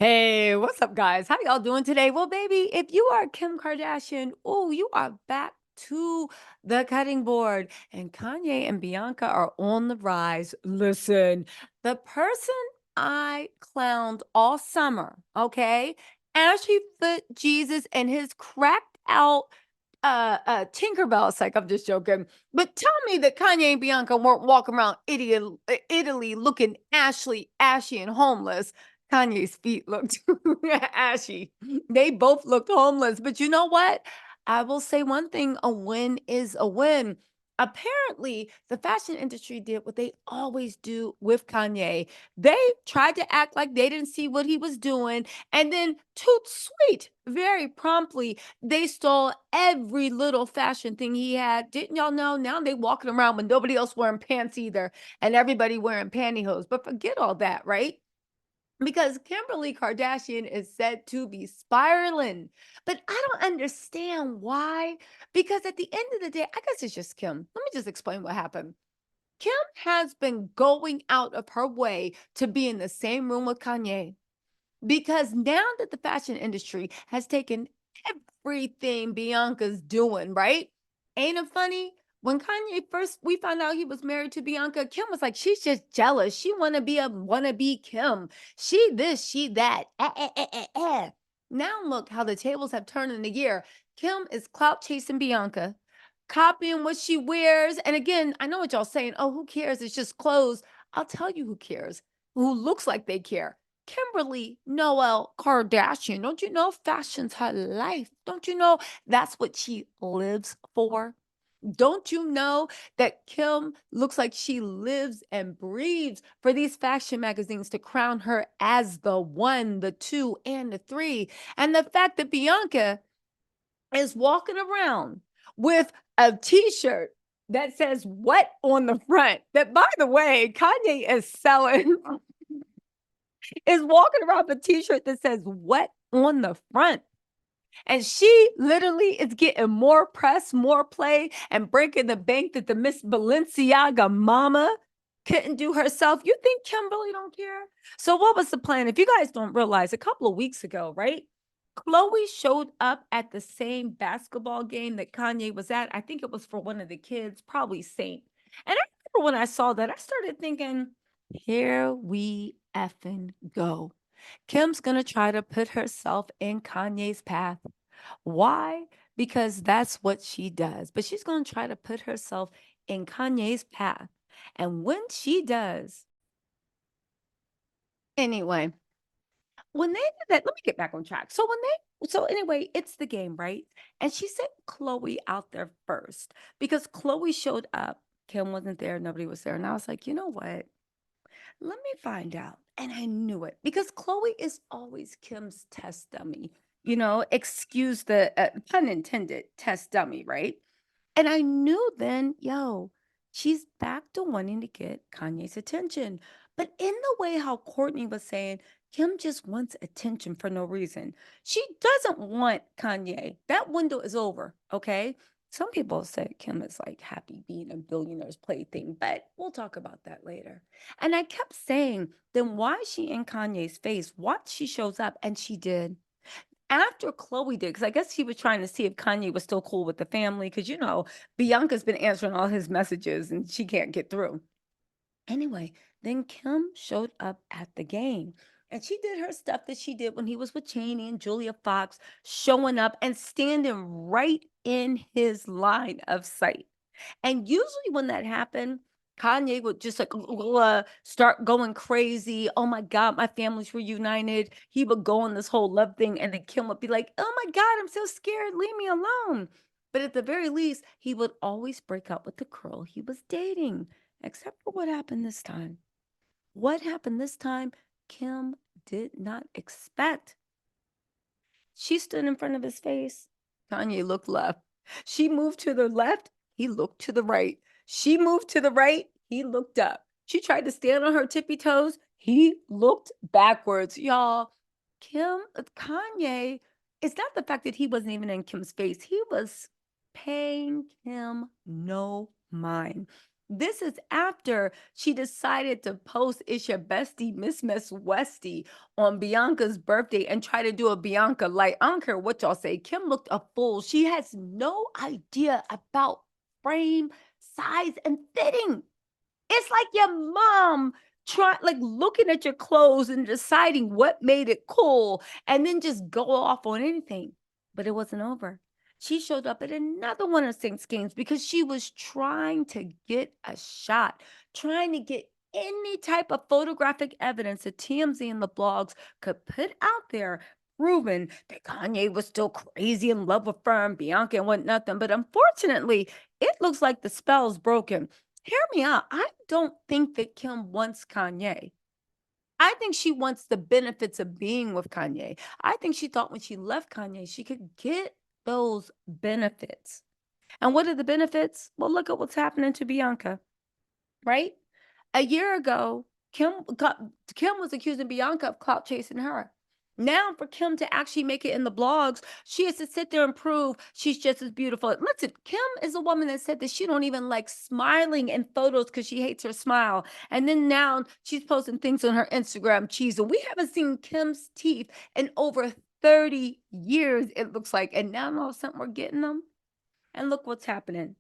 Hey, what's up, guys? How y'all doing today? Well, baby, if you are Kim Kardashian, oh, you are back to the cutting board. And Kanye and Bianca are on the rise. Listen, the person I clowned all summer, okay? Ashy Foot Jesus and his cracked out Tinkerbell. It's like, I'm just joking. But tell me that Kanye and Bianca weren't walking around Italy looking ashy and homeless. Kanye's feet looked ashy. They both looked homeless, but you know what? I will say one thing, a win is a win. Apparently, the fashion industry did what they always do with Kanye. They tried to act like they didn't see what he was doing, and then toot sweet, very promptly, they stole every little fashion thing he had. Didn't y'all know? Now they walking around with nobody else wearing pants either, and everybody wearing pantyhose. But forget all that, right? Because Kimberly Kardashian is said to be spiraling. But I don't understand why. Because at the end of the day, I guess it's just Kim. Let me just explain what happened. Kim has been going out of her way to be in the same room with Kanye. Because now that the fashion industry has taken everything Bianca's doing, right? Ain't it funny? When Kanye first we found out he was married to Bianca, Kim was like, she's just jealous. She wanna be a wannabe Kim. She this, she that. Now look how the tables have turned in a year. Kim is clout chasing Bianca, copying what she wears. And again, I know what y'all saying. Oh, who cares? It's just clothes. I'll tell you who cares. Who looks like they care. Kimberly Noel Kardashian. Don't you know fashion's her life? Don't you know that's what she lives for? Don't you know that Kim looks like she lives and breathes for these fashion magazines to crown her as the one, the two, and the three? And the fact that Bianca is walking around with a t-shirt that says what on the front, that by the way, Kanye is selling is walking around with a t-shirt that says what on the front. And she literally is getting more press, more play, and breaking the bank that the Miss Balenciaga mama couldn't do herself. You think Kimberly don't care? So what was the plan? If you guys don't realize, a couple of weeks ago, right? Chloe showed up at the same basketball game that Kanye was at. I think it was for one of the kids, probably Saint. And I remember when I saw that, I started thinking, here we effing go. Kim's going to try to put herself in Kanye's path. Why? Because that's what she does. But she's going to try to put herself in Kanye's path. And when she does, anyway, when they did that, let me get back on track. So anyway, it's the game, right? And she sent Chloe out there first because Chloe showed up. Kim wasn't there, nobody was there. And I was like, you know what? Let me find out. And I knew it because Chloe is always Kim's test dummy. Excuse the pun intended test dummy, right? And I knew then, yo, she's back to wanting to get Kanye's attention. But in the way how Courtney was saying, Kim just wants attention for no reason. She doesn't want Kanye. That window is over, okay? Some people say Kim is like happy being a billionaire's plaything, but we'll talk about that later. And I kept saying, then why is she in Kanye's face? What she shows up, and she did after Chloe did, because I guess he was trying to see if Kanye was still cool with the family, because Bianca's been answering all his messages and she can't get through. Anyway, then Kim showed up at the game. And she did her stuff that she did when he was with Cheney and Julia Fox, showing up and standing right in his line of sight. And usually when that happened, Kanye would just like start going crazy. Oh my God, my family's reunited. He would go on this whole love thing, and then Kim would be like, oh my God, I'm so scared. Leave me alone. But at the very least, he would always break up with the girl he was dating, except for what happened this time. What happened this time, Kim did not expect. She stood in front of his face. Kanye looked left. She moved to the left. He looked to the right. She moved to the right. He looked up. She tried to stand on her tippy toes. He looked backwards. Y'all, Kanye, it's not the fact that he wasn't even in Kim's face. He was paying Kim no mind. This is after she decided to post "It's Your Bestie, Miss Westie" on Bianca's birthday and try to do a Bianca like, I don't care what y'all say, Kim looked a fool. She has no idea about frame, size, and fitting. It's like your mom like looking at your clothes and deciding what made it cool and then just go off on anything. But it wasn't over. She showed up at another one of Saints games because she was trying to get a shot, trying to get any type of photographic evidence that TMZ and the blogs could put out there, proving that Kanye was still crazy in love with her and Bianca and what nothing. But unfortunately, it looks like the spell's broken. Hear me out. I don't think that Kim wants Kanye. I think she wants the benefits of being with Kanye. I think she thought when she left Kanye, she could get those benefits. And what are the benefits? Well, look at what's happening to Bianca, right? A year ago, Kim was accusing Bianca of clout chasing her. Now, for Kim to actually make it in the blogs, she has to sit there and prove she's just as beautiful. Listen, Kim is a woman that said that she don't even like smiling in photos because she hates her smile. And then now she's posting things on her Instagram cheesing. We haven't seen Kim's teeth in over 30 years, it looks like. And now all of a sudden we're getting them. And look what's happening.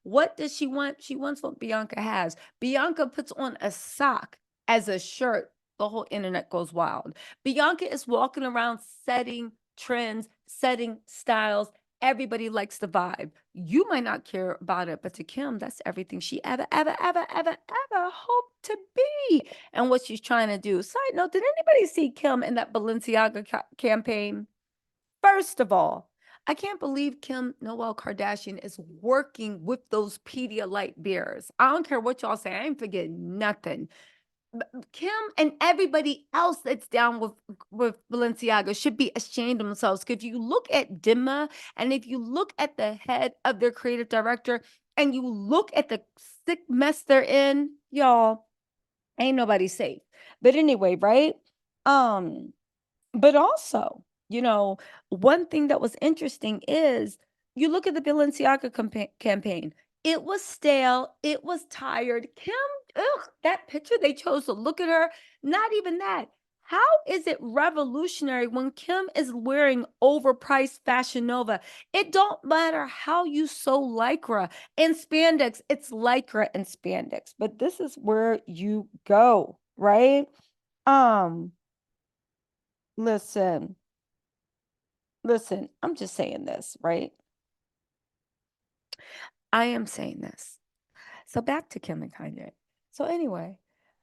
What does she want? She wants what Bianca has. Bianca puts on a sock as a shirt. The whole internet goes wild. Bianca is walking around setting trends, setting styles. Everybody likes the vibe. You might not care about it, but to Kim, that's everything she ever hoped to be. And what she's trying to do. Side note, did anybody see Kim in that Balenciaga campaign? First of all, I can't believe Kim Noel Kardashian is working with those Pedialyte bears. I don't care what y'all say. I ain't forgetting nothing. Kim and everybody else that's down with Balenciaga should be ashamed of themselves. 'Cause if you look at Dimma and if you look at the head of their creative director and you look at the sick mess they're in, y'all, ain't nobody safe. But anyway, right? Um, but also, one thing that was interesting is you look at the Balenciaga campaign. It was stale. It was tired. Kim, ugh, that picture they chose to look at her, not even that. How is it revolutionary when Kim is wearing overpriced Fashion Nova? It don't matter how you sew Lycra and spandex. It's Lycra and spandex. But this is where you go, right? Um, listen. Listen, I'm just saying this, right? I am saying this. So back to Kim and Kanye. So anyway,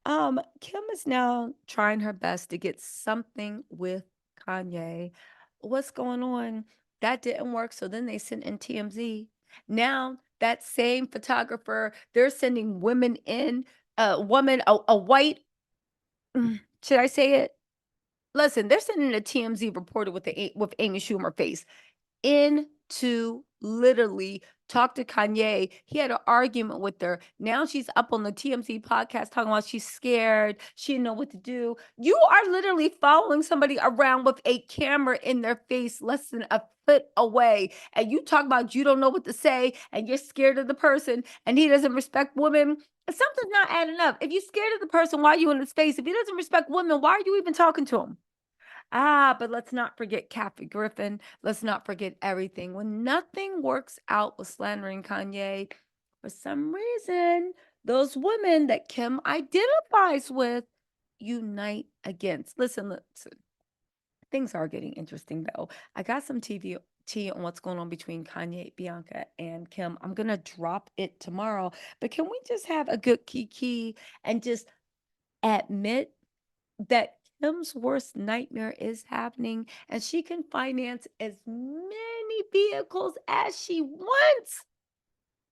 Kim is now trying her best to get something with Kanye. What's going on? That didn't work. So then they sent in TMZ. Now that same photographer, they're sending women in, a white, should I say it? Listen, they're sending a TMZ reporter with Amy Schumer face in to literally talk to Kanye. He had an argument with her. Now she's up on the TMZ podcast talking about she's scared. She didn't know what to do. You are literally following somebody around with a camera in their face less than a foot away. And you talk about you don't know what to say and you're scared of the person and he doesn't respect women. Something's not adding up. If you're scared of the person, why are you in his face? If he doesn't respect women, why are you even talking to him? But let's not forget Kathy Griffin. Let's not forget everything. When nothing works out with slandering Kanye, for some reason, those women that Kim identifies with unite against. Listen. Things are getting interesting though. I got some tea on what's going on between Kanye, Bianca, and Kim. I'm gonna drop it tomorrow. But can we just have a good kiki and just admit that Kim's worst nightmare is happening and she can finance as many vehicles as she wants?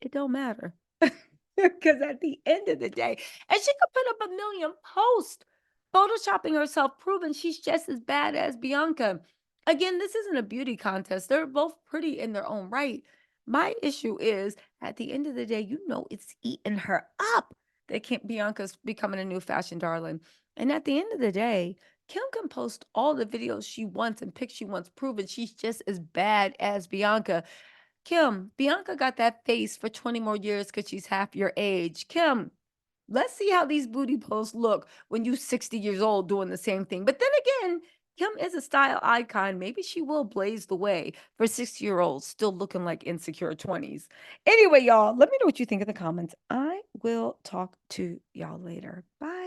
It don't matter. Because at the end of the day, and she could put up a million posts photoshopping herself, proving she's just as bad as Bianca. Again, this isn't a beauty contest. They're both pretty in their own right. My issue is at the end of the day, it's eating her up. They can't Bianca's becoming a new fashion darling. And at the end of the day, Kim can post all the videos she wants and pics she wants, proving she's just as bad as Bianca. Kim, Bianca got that face for 20 more years because she's half your age. Kim, let's see how these booty posts look when you 60 years old doing the same thing. But then again, Kim is a style icon. Maybe she will blaze the way for 60-year-olds still looking like insecure 20s. Anyway, y'all, let me know what you think in the comments. I will talk to y'all later. Bye.